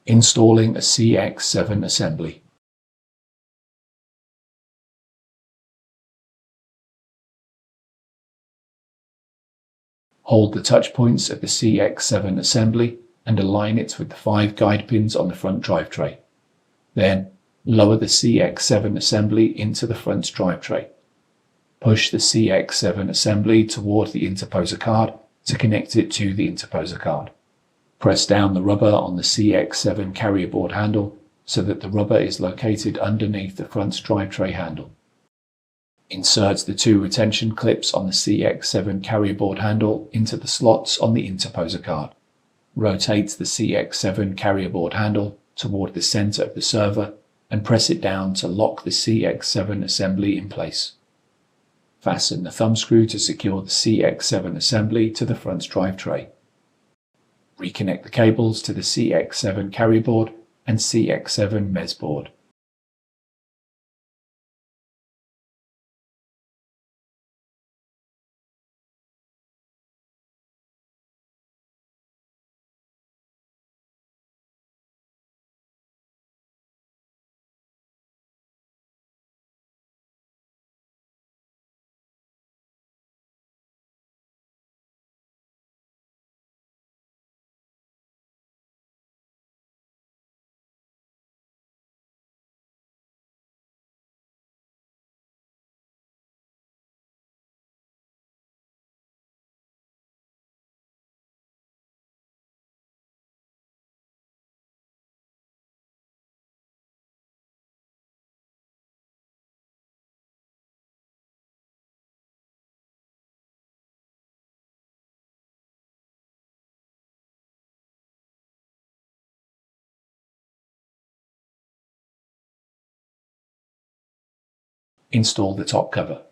Installing a CX-7 assembly. Hold the touch points of the CX-7 assembly and align it with the 5 guide pins on the front drive tray. Then, lower the CX-7 assembly into the front drive tray. Push the CX-7 assembly toward the interposer card to connect it to the interposer card. Press down the rubber on the CX-7 carrier board handle so that the rubber is located underneath the front drive tray handle. Insert the 2 retention clips on the CX-7 carrier board handle into the slots on the interposer card. Rotate the CX-7 carrier board handle toward the center of the server and press it down to lock the CX-7 assembly in place. Fasten the thumb screw to secure the CX-7 assembly to the front drive tray. Reconnect the cables to the CX-7 carrier board and CX-7 MES board. Install the top cover.